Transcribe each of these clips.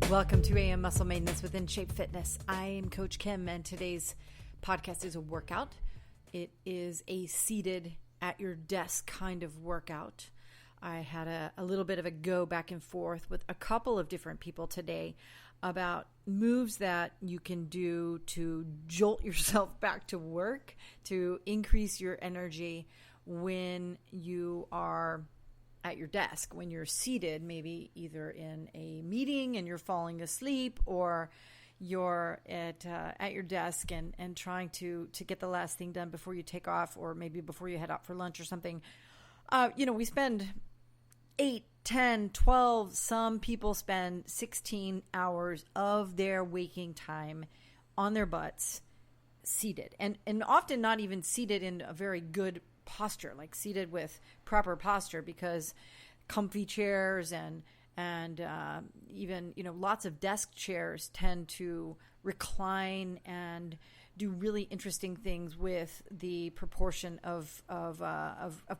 Welcome to AM Muscle Maintenance with InShape Fitness. I am Coach Kim, and today's podcast is a workout. It is a seated at your desk kind of workout. I had a little bit of a go back and forth with a couple of different people today about moves that you can do to jolt yourself back to work, to increase your energy when you are at your desk, when you're seated, maybe either in a meeting and you're falling asleep, or you're at your desk and trying to get the last thing done before you take off, or maybe before you head out for lunch or something. We spend 8, 10, 12, some people spend 16 hours of their waking time on their butts seated, and often not even seated in a very good posture, like seated with proper posture, because comfy chairs and even lots of desk chairs tend to recline and do really interesting things with the proportion of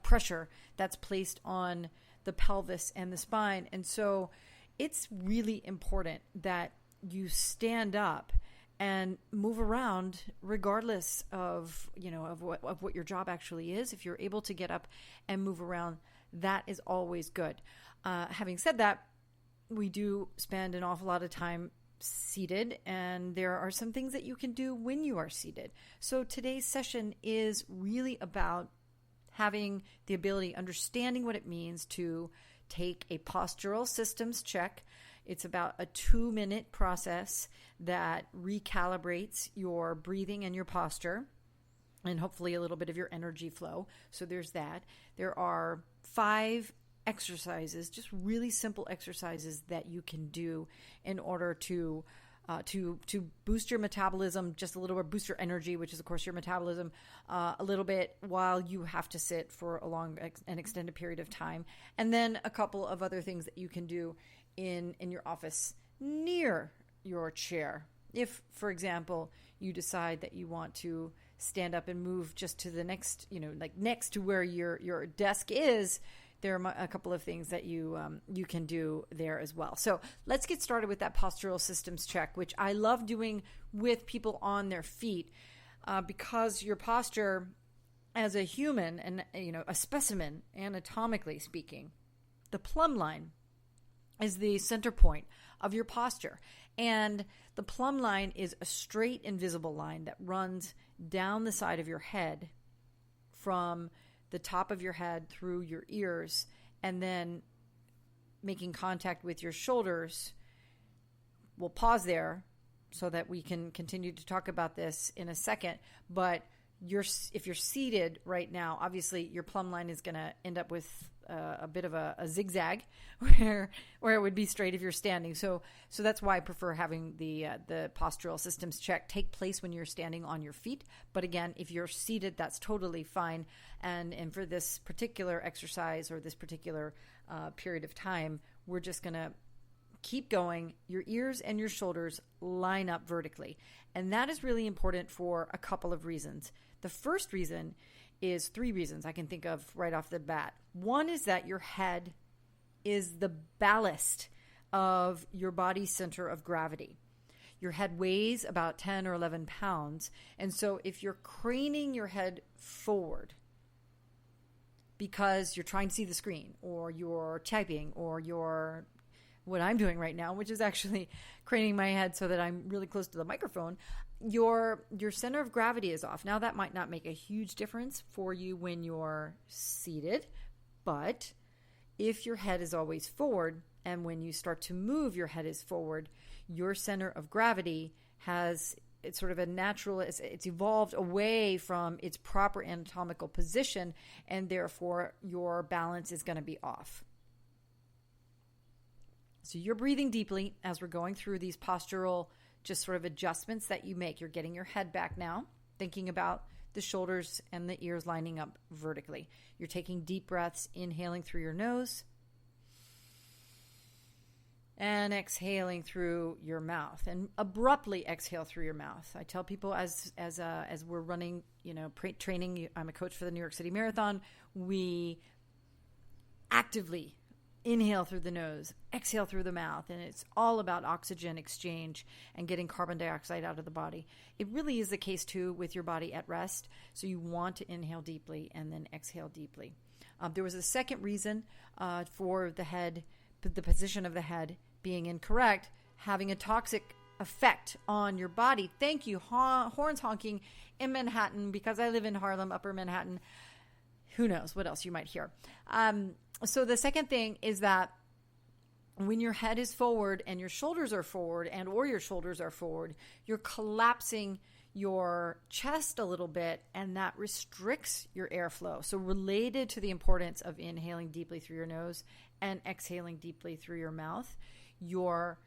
pressure that's placed on the pelvis and the spine. And so it's really important that you stand up and move around regardless of what your job actually is. If you're able to get up and move around, that is always good. Having said that, we do spend an awful lot of time seated, and there are some things that you can do when you are seated. So today's session is really about having the ability, understanding what it means to take a postural systems check. It's about a 2-minute process that recalibrates your breathing and your posture, and hopefully a little bit of your energy flow. So there's that. There are 5 exercises, just really simple exercises that you can do in order to boost your metabolism just a little bit, boost your energy, which is of course your metabolism, a little bit while you have to sit for a long and extended period of time. And then a couple of other things that you can do in your office near your chair. If, for example, you decide that you want to stand up and move just to the next, like next to where your desk is, there are a couple of things that you can do there as well. So let's get started with that postural systems check, which I love doing with people on their feet, because your posture as a human and a specimen, anatomically speaking, the plumb line is the center point of your posture. And the plumb line is a straight invisible line that runs down the side of your head from the top of your head through your ears, and then making contact with your shoulders. We'll pause there so that we can continue to talk about this in a second. But if you're seated right now, obviously your plumb line is going to end up with a bit of a zigzag where it would be straight if you're standing. So that's why I prefer having the postural systems check take place when you're standing on your feet. But again, if you're seated, that's totally fine. And for this particular exercise or this particular period of time, we're just going to keep going. Your ears and your shoulders line up vertically. And that is really important for a couple of reasons. The first reason is 3 reasons I can think of right off the bat. One is that your head is the ballast of your body's center of gravity. Your head weighs about 10 or 11 pounds. And so if you're craning your head forward because you're trying to see the screen, or you're typing, or you're what I'm doing right now, which is actually craning my head so that I'm really close to the microphone, your center of gravity is off. Now, that might not make a huge difference for you when you're seated, but if your head is always forward, and when you start to move, your head is forward, your center of gravity it's sort of a natural, it's evolved away from its proper anatomical position, and therefore your balance is going to be off. So you're breathing deeply as we're going through these postural just sort of adjustments that you make. You're getting your head back now, thinking about the shoulders and the ears lining up vertically. You're taking deep breaths, inhaling through your nose and exhaling through your mouth, and abruptly exhale through your mouth. I tell people as we're running, training, I'm a coach for the New York City Marathon, we actively inhale through the nose, exhale through the mouth, and it's all about oxygen exchange and getting carbon dioxide out of the body. It really is the case too with your body at rest. So you want to inhale deeply and then exhale deeply. There was a second reason for the head, the position of the head being incorrect, having a toxic effect on your body. Thank you, horns honking in Manhattan, because I live in Harlem, Upper Manhattan. Who knows what else you might hear. So the second thing is that when your head is forward and your shoulders are forward or your shoulders are forward, you're collapsing your chest a little bit, and that restricts your airflow. So related to the importance of inhaling deeply through your nose and exhaling deeply through your mouth, your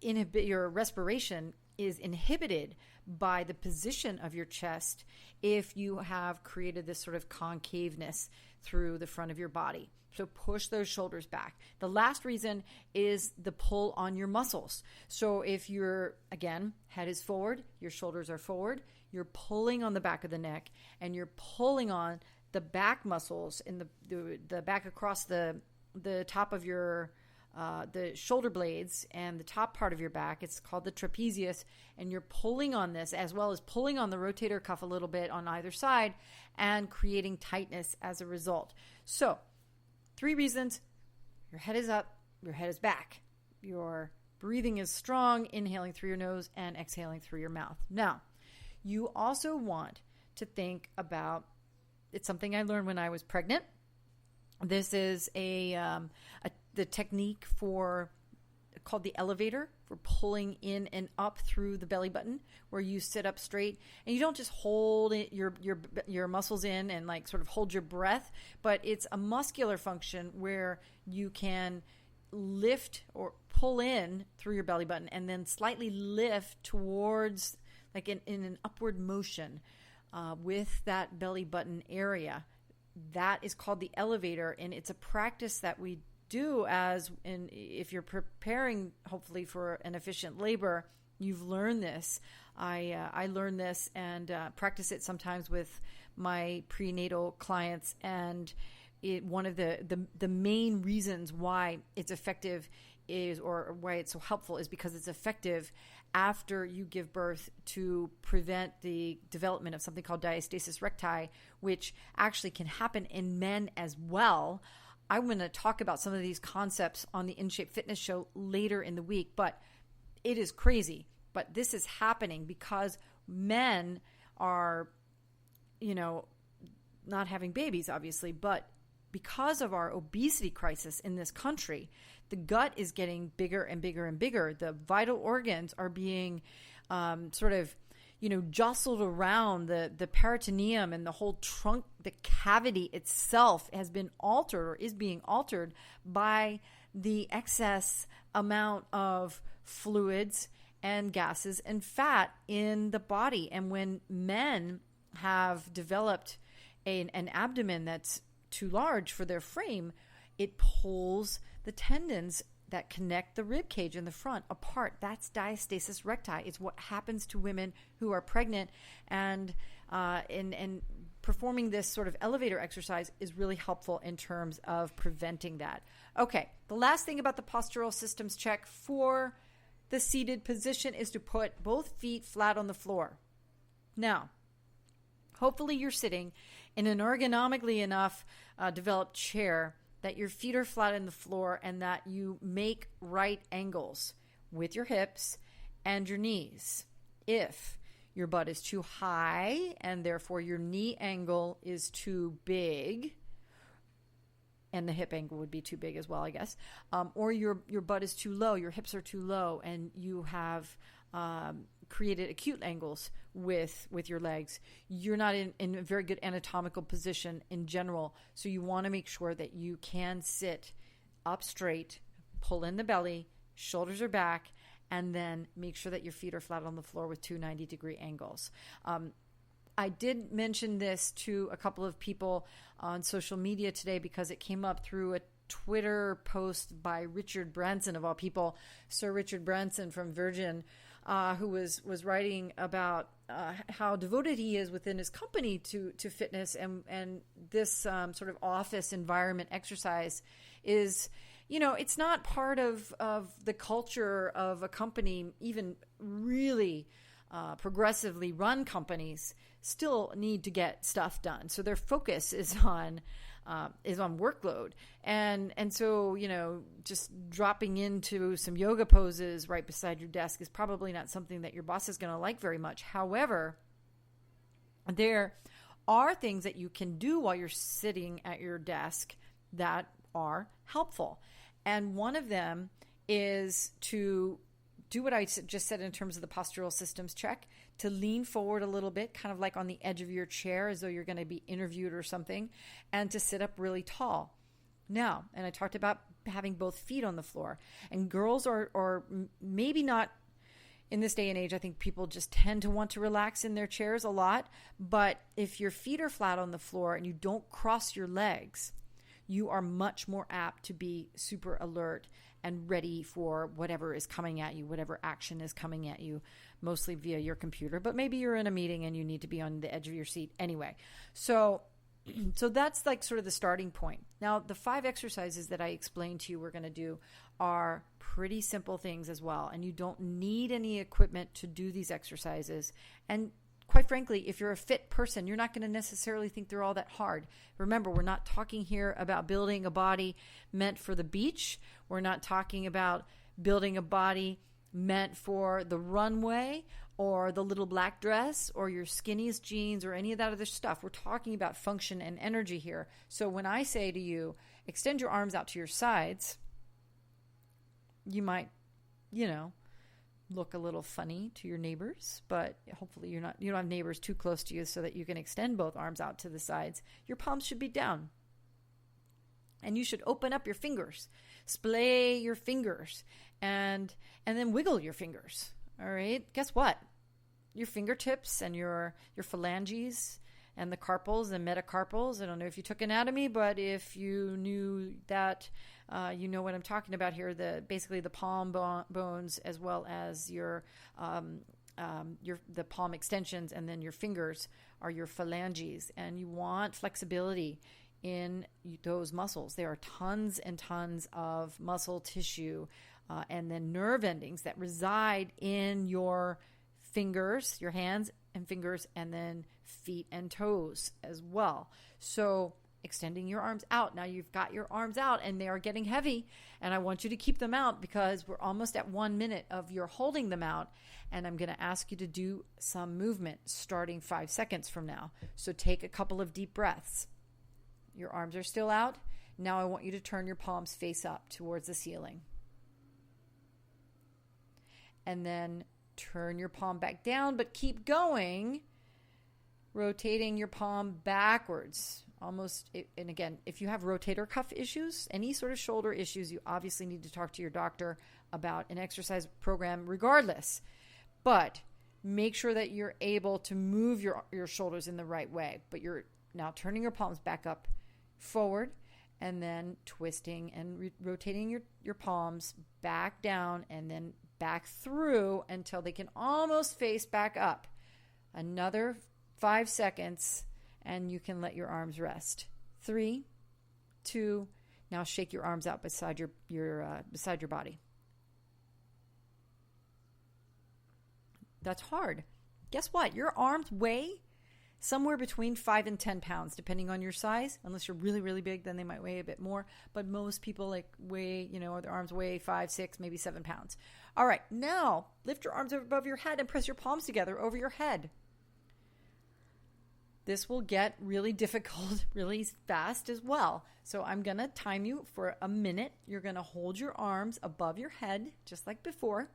respiration is inhibited by the position of your chest if you have created this sort of concaveness through the front of your body. So push those shoulders back. The last reason is the pull on your muscles. So if your, again, head is forward, your shoulders are forward, you're pulling on the back of the neck, and you're pulling on the back muscles in the back across the top of your the shoulder blades and the top part of your back. It's called the trapezius, and you're pulling on this as well as pulling on the rotator cuff a little bit on either side and creating tightness as a result. So 3 reasons: your head is up, your head is back, your breathing is strong, inhaling through your nose and exhaling through your mouth. Now, you also want to think about, it's something I learned when I was pregnant. This is the technique called the elevator, for pulling in and up through the belly button, where you sit up straight and you don't just hold your muscles in and like sort of hold your breath, but it's a muscular function where you can lift or pull in through your belly button and then slightly lift towards, like in an upward motion with that belly button area. That is called the elevator, and it's a practice that we do if you're preparing, hopefully, for an efficient labor. You've learned this. I learned this and practice it sometimes with my prenatal clients, and one of the main reasons why it's effective or why it's so helpful is because it's effective after you give birth to prevent the development of something called diastasis recti, which actually can happen in men as well. I'm going to talk about some of these concepts on the InShape Fitness show later in the week, but it is crazy. But this is happening because men are, not having babies, obviously, but because of our obesity crisis in this country, the gut is getting bigger and bigger and bigger. The vital organs are being jostled around. The peritoneum and the whole trunk, the cavity itself has been altered or is being altered by the excess amount of fluids and gases and fat in the body. And when men have developed an abdomen that's too large for their frame, it pulls the tendons that connect the rib cage in the front apart. That's diastasis recti. It's what happens to women who are pregnant, and performing this sort of elevator exercise is really helpful in terms of preventing that. Okay, the last thing about the postural systems check for the seated position is to put both feet flat on the floor. Now, hopefully you're sitting in an ergonomically enough developed chair that your feet are flat on the floor and that you make right angles with your hips and your knees. If your butt is too high and therefore your knee angle is too big, and the hip angle would be too big as well, I guess, or your butt is too low, your hips are too low, and you have created acute angles with your legs, you're not in a very good anatomical position in general. So you want to make sure that you can sit up straight, pull in the belly, shoulders are back, and then make sure that your feet are flat on the floor with 2 90-degree angles. I did mention this to a couple of people on social media today because it came up through a Twitter post by Richard Branson, of all people, Sir Richard Branson from Virgin, who was writing about how devoted he is within his company to fitness, and this sort of office environment exercise is, it's not part of the culture of a company. Even really progressively run companies still need to get stuff done, so their focus is on workload, and so just dropping into some yoga poses right beside your desk is probably not something that your boss is going to like very much. However, there are things that you can do while you're sitting at your desk that are helpful, and one of them is to do what I just said in terms of the postural systems check, to lean forward a little bit, kind of like on the edge of your chair as though you're going to be interviewed or something, and to sit up really tall. Now, and I talked about having both feet on the floor, and girls are maybe not in this day and age. I think people just tend to want to relax in their chairs a lot, but if your feet are flat on the floor and you don't cross your legs, you are much more apt to be super alert and ready for whatever is coming at you, whatever action is coming at you, mostly via your computer. But maybe you're in a meeting and you need to be on the edge of your seat anyway. So that's like sort of the starting point. Now, the 5 exercises that I explained to you we're going to do are pretty simple things as well. And you don't need any equipment to do these exercises. And quite frankly, if you're a fit person, you're not going to necessarily think they're all that hard. Remember, we're not talking here about building a body meant for the beach. We're not talking about building a body meant for the runway or the little black dress or your skinniest jeans or any of that other stuff. We're talking about function and energy here. So when I say to you, extend your arms out to your sides, you might, look a little funny to your neighbors, but hopefully you don't have neighbors too close to you so that you can extend both arms out to the sides. Your palms should be down. And you should open up your fingers, splay your fingers, and then wiggle your fingers. All right? Guess what? Your fingertips and your phalanges and the carpals and metacarpals. I don't know if you took anatomy, but if you knew that, you know what I'm talking about here. Basically the palm bones, as well as the palm extensions, and then your fingers are your phalanges. And you want flexibility in those muscles. There are tons and tons of muscle tissue and then nerve endings that reside in your fingers, your hands and fingers, and then feet and toes as well. So extending your arms out. Now you've got your arms out and they are getting heavy, and I want you to keep them out because we're almost at 1 minute of your holding them out, and I'm going to ask you to do some movement starting 5 seconds from now. So take a couple of deep breaths. Your arms are still out. Now I want you to turn your palms face up towards the ceiling. And then turn your palm back down, but keep going, rotating your palm backwards. Almost, and again, if you have rotator cuff issues, any sort of shoulder issues, you obviously need to talk to your doctor about an exercise program regardless. But make sure that you're able to move your shoulders in the right way. But you're now turning your palms back up forward, and then twisting and rotating your palms back down and then back through until they can almost face back up. Another 5 seconds, and you can let your arms rest. 3, 2, now shake your arms out beside your body. That's hard. Guess what? Your arms weigh somewhere between 5 and 10 pounds, depending on your size. Unless you're really, really big, then they might weigh a bit more. But most people weigh, their arms weigh 5, 6, maybe 7 pounds. All right, now lift your arms above your head and press your palms together over your head. This will get really difficult really fast as well. So I'm going to time you for a minute. You're going to hold your arms above your head, just like before.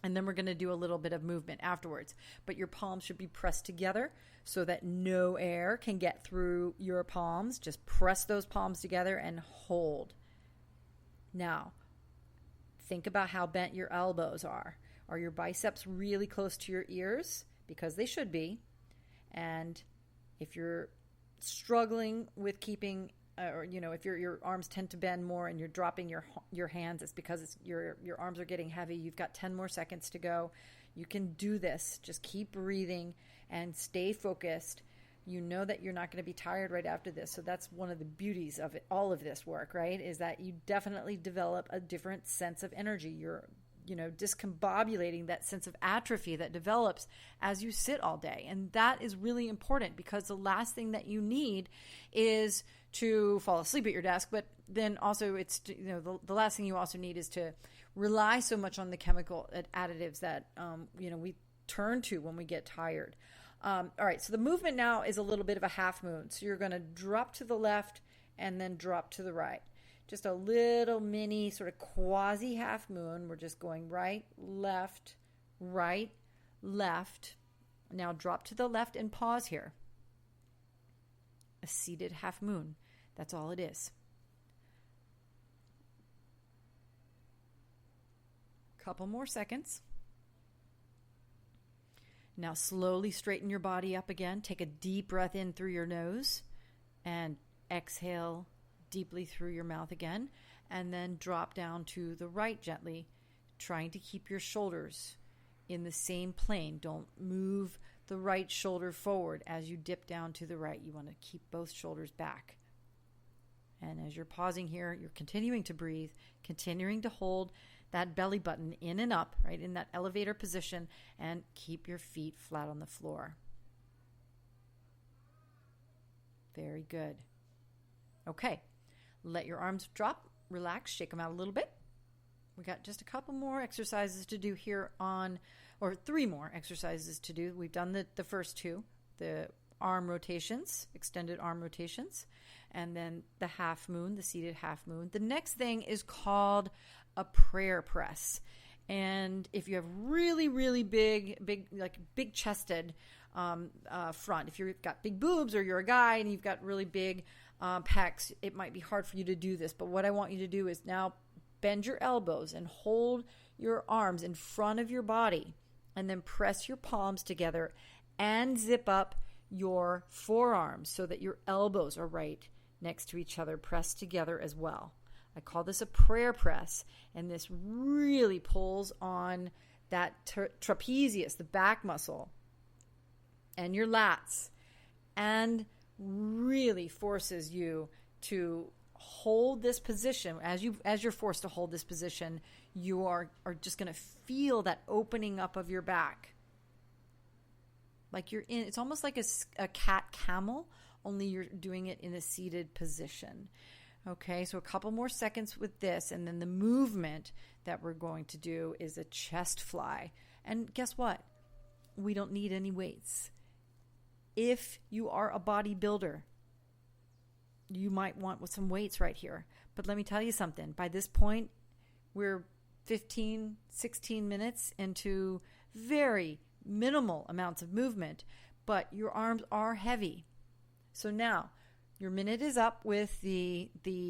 And then we're going to do a little bit of movement afterwards. But your palms should be pressed together so that no air can get through your palms. Just press those palms together and hold. Now, think about how bent your elbows are. Are your biceps really close to your ears? Because they should be. And if you're struggling with keeping, if your arms tend to bend more and you're dropping your hands, it's because your arms are getting heavy. You've got 10 more seconds to go. You can do this. Just keep breathing and stay focused. You know that you're not going to be tired right after this. So that's one of the beauties of it, all of this work, right? Is that you definitely develop a different sense of energy. You're, discombobulating that sense of atrophy that develops as you sit all day. And that is really important, because the last thing that you need is to fall asleep at your desk. But then also it's, the last thing you also need is to rely so much on the chemical additives that, we turn to when we get tired. All right, so the movement now is a little bit of a half moon. So you're going to drop to the left and then drop to the right. Just a little mini sort of quasi half moon. We're just going right, left. Now drop to the left and pause here. A seated half moon. That's all it is. Couple more seconds. Now slowly straighten your body up again. Take a deep breath in through your nose and exhale deeply through your mouth again, and then drop down to the right gently, trying to keep your shoulders in the same plane. Don't move the right shoulder forward as you dip down to the right. You want to keep both shoulders back. And as you're pausing here, you're continuing to breathe, continuing to hold that belly button in and up, right, in that elevator position, and keep your feet flat on the floor. Very good. Okay. Let your arms drop, relax, shake them out a little bit. We got just a couple more exercises to do here or 3 more exercises to do. We've done the first 2, the arm rotations, extended arm rotations, and then the half moon, the seated half moon. The next thing is called a prayer press. And if you have really, really big chested front, if you've got big boobs or you're a guy and you've got really big pecs, it might be hard for you to do this. But what I want you to do is now bend your elbows and hold your arms in front of your body, and then press your palms together and zip up your forearms so that your elbows are right next to each other, pressed together as well. I call this a prayer press, and this really pulls on that trapezius, the back muscle, and your lats, and really forces you to hold this position. As you're forced to hold this position, you are just going to feel that opening up of your back. Like you're in, it's almost like a cat camel, only you're doing it in a seated position. Okay, so a couple more seconds with this, and then the movement that we're going to do is a chest fly. And guess what? We don't need any weights. If you are a bodybuilder, you might want some weights right here. But let me tell you something. By this point, we're 15, 16 minutes into very minimal amounts of movement, but your arms are heavy. So now, your minute is up with the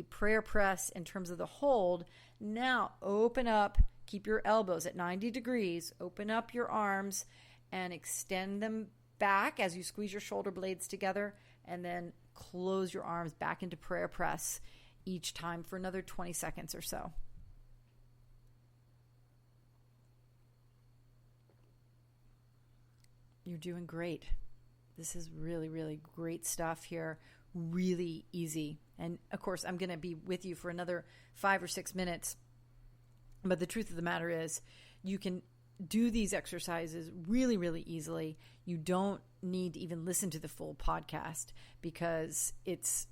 prayer press in terms of the hold. Now open up, keep your elbows at 90 degrees, open up your arms and extend them back as you squeeze your shoulder blades together, and then close your arms back into prayer press each time for another 20 seconds or so. You're doing great. This is really, really great stuff here. Really easy. And of course, I'm going to be with you for another 5 or 6 minutes. But the truth of the matter is, you can do these exercises really, really easily. You don't need to even listen to the full podcast, because it's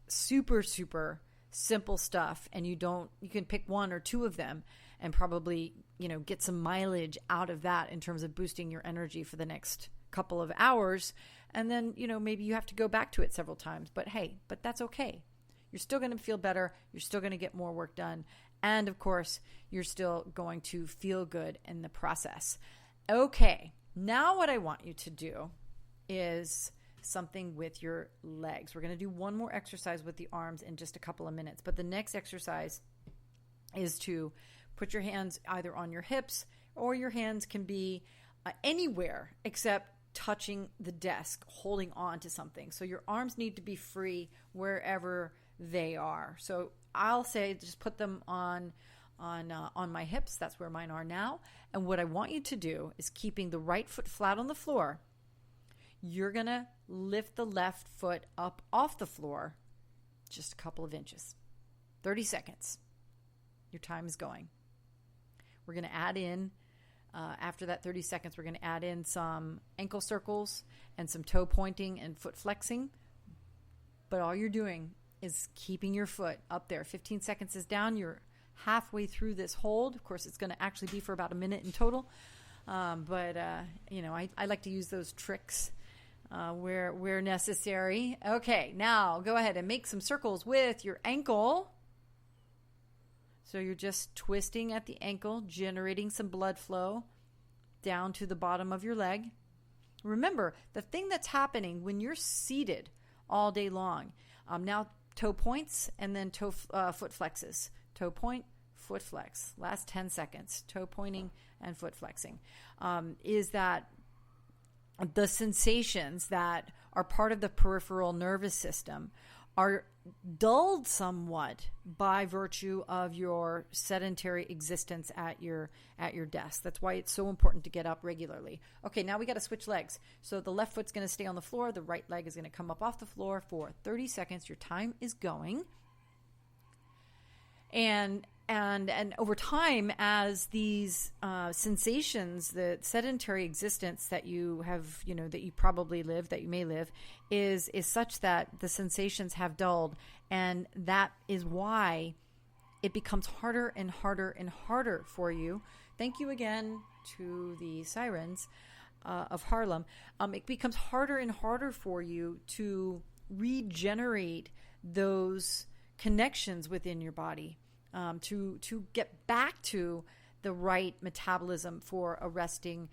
super, super simple stuff. And you can pick 1 or 2 of them and probably, get some mileage out of that in terms of boosting your energy for the next couple of hours. And then, maybe you have to go back to it several times. But hey, that's okay. You're still going to feel better. You're still going to get more work done. And of course, you're still going to feel good in the process. Okay, now what I want you to do is something with your legs. We're going to do one more exercise with the arms in just a couple of minutes. But the next exercise is to put your hands either on your hips, or your hands can be anywhere except touching the desk, holding on to something. So your arms need to be free wherever they are. So I'll say just put them on on my hips. That's where mine are now. And what I want you to do is, keeping the right foot flat on the floor, you're going to lift the left foot up off the floor just a couple of inches. 30 seconds. Your time is going. We're going to add in, after that 30 seconds, we're going to add in some ankle circles and some toe pointing and foot flexing. But all you're doing is keeping your foot up there. 15 seconds is down. You're halfway through this hold. Of course, it's going to actually be for about a minute in total. But I like to use those tricks where necessary. Okay, now go ahead and make some circles with your ankle. So you're just twisting at the ankle, generating some blood flow down to the bottom of your leg. Remember, the thing that's happening when you're seated all day long, now toe points and then foot flexes. Toe point, foot flex. Last 10 seconds, toe pointing and foot flexing, is that the sensations that are part of the peripheral nervous system are dulled somewhat by virtue of your sedentary existence at your desk. That's why it's so important to get up regularly. Okay, now we got to switch legs. So the left foot's going to stay on the floor. The right leg is going to come up off the floor for 30 seconds. Your time is going. And over time, as these sensations, the sedentary existence that you have, that you probably live, that you may live, is such that the sensations have dulled, and that is why it becomes harder and harder and harder for you. Thank you again to the sirens of Harlem. It becomes harder and harder for you to regenerate those connections within your body. To get back to the right metabolism for a resting,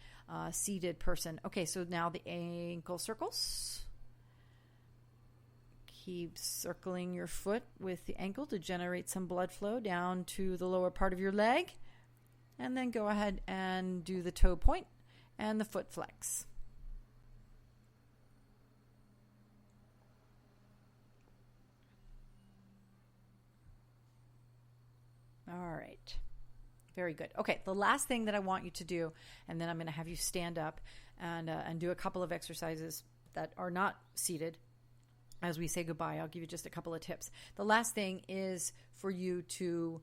seated person. Okay, so now the ankle circles. Keep circling your foot with the ankle to generate some blood flow down to the lower part of your leg. And then go ahead and do the toe point and the foot flex. All right. Very good. Okay, the last thing that I want you to do, and then I'm going to have you stand up and do a couple of exercises that are not seated. As we say goodbye, I'll give you just a couple of tips. The last thing is for you to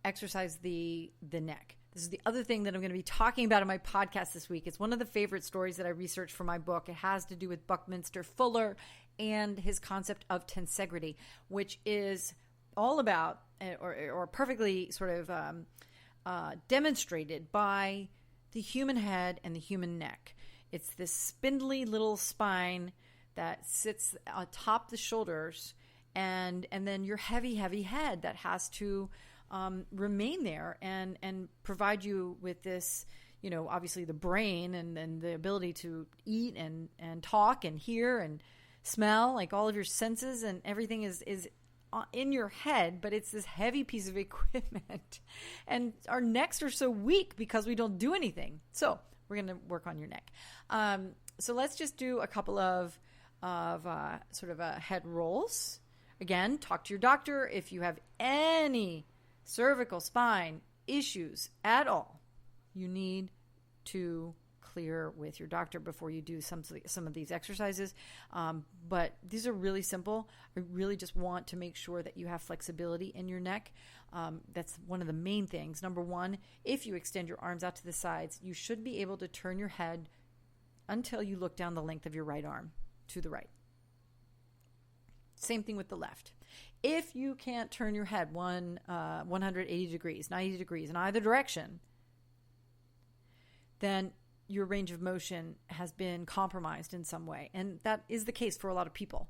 exercise the neck. This is the other thing that I'm going to be talking about in my podcast this week. It's one of the favorite stories that I researched for my book. It has to do with Buckminster Fuller and his concept of tensegrity, which is all about, or perfectly sort of demonstrated by the human head and the human neck. It's this spindly little spine that sits atop the shoulders, and then your heavy head that has to remain there and provide you with this, obviously the brain and the ability to eat and talk and hear and smell, like all of your senses and everything is in your head, but it's this heavy piece of equipment. And our necks are so weak because we don't do anything. So we're going to work on your neck. So let's just do a couple of head rolls. Again, talk to your doctor if you have any cervical spine issues at all. You need to clear with your doctor before you do some of these exercises. But these are really simple. I really just want to make sure that you have flexibility in your neck. That's one of the main things. Number one, if you extend your arms out to the sides, you should be able to turn your head until you look down the length of your right arm to the right. Same thing with the left. If you can't turn your head 180 degrees, 90 degrees in either direction, then your range of motion has been compromised in some way. And that is the case for a lot of people.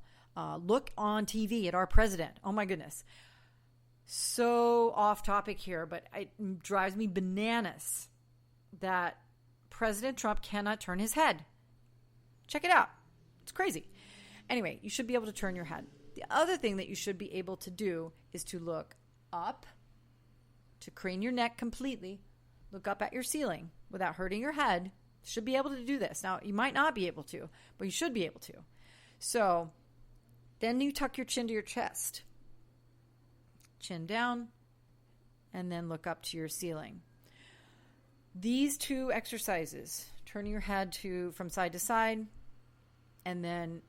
Look on TV at our president. Oh my goodness. So off topic here, but it drives me bananas that President Trump cannot turn his head. Check it out. It's crazy. Anyway, you should be able to turn your head. The other thing that you should be able to do is to look up, to crane your neck completely, look up at your ceiling without hurting your head. Should be able to do this. Now, you might not be able to, but you should be able to. So then you tuck your chin to your chest. Chin down, and then look up to your ceiling. These 2 exercises, turning your head from side to side and then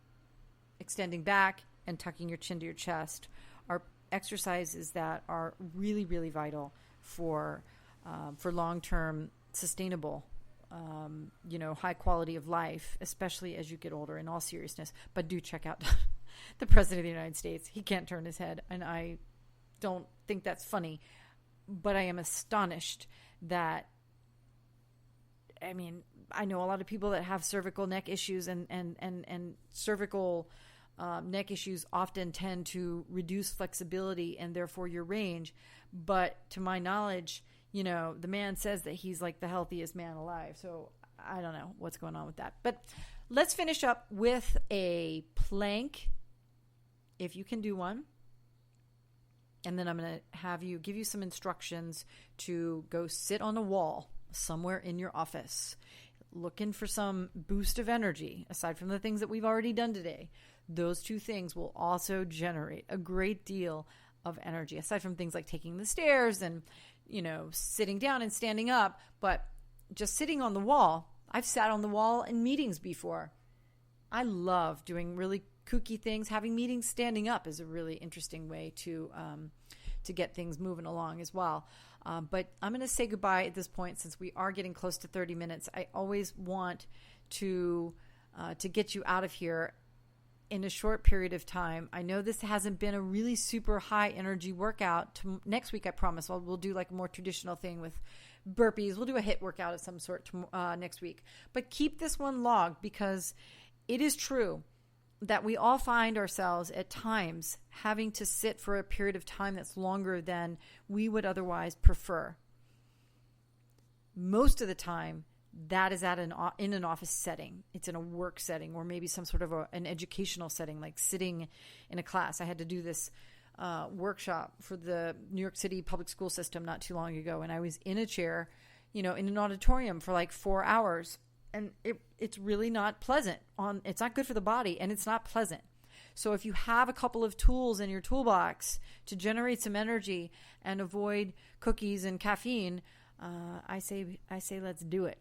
extending back and tucking your chin to your chest, are exercises that are really, really vital for long-term sustainable, high quality of life, especially as you get older, in all seriousness. But do check out the President of the United States. He can't turn his head, and I don't think that's funny, but I am astonished that, I know a lot of people that have cervical neck issues, and cervical neck issues often tend to reduce flexibility and therefore your range. But to my knowledge, the man says that he's like the healthiest man alive. So I don't know what's going on with that. But let's finish up with a plank, if you can do one. And then I'm going to give you some instructions to go sit on a wall somewhere in your office, looking for some boost of energy. Aside from the things that we've already done today, those 2 things will also generate a great deal of energy, aside from things like taking the stairs and, sitting down and standing up. But just sitting on the wall, I've sat on the wall in meetings before. I love doing really kooky things. Having meetings standing up is a really interesting way to get things moving along as well. But I'm going to say goodbye at this point, since we are getting close to 30 minutes. I always want to get you out of here in a short period of time. I know this hasn't been a really super high energy workout. Next week, I promise, we'll do like a more traditional thing with burpees. We'll do a HIIT workout of some sort next week. But keep this one logged, because it is true that we all find ourselves at times having to sit for a period of time that's longer than we would otherwise prefer. Most of the time, that is in an office setting. It's in a work setting, or maybe some sort of an educational setting, like sitting in a class. I had to do this workshop for the New York City public school system not too long ago, and I was in a chair, in an auditorium for like 4 hours. And it's really not pleasant. It's not good for the body, and it's not pleasant. So if you have a couple of tools in your toolbox to generate some energy and avoid cookies and caffeine, I say let's do it.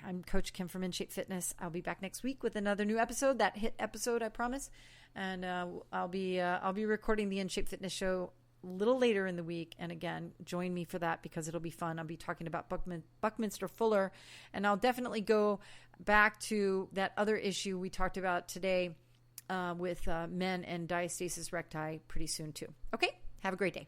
I'm Coach Kim from InShape Fitness. I'll be back next week with another new episode, that HIIT episode, I promise. And I'll be recording the InShape Fitness show a little later in the week. And again, join me for that, because it'll be fun. I'll be talking about Buckminster Fuller, and I'll definitely go back to that other issue we talked about today with men and diastasis recti pretty soon too. Okay, have a great day.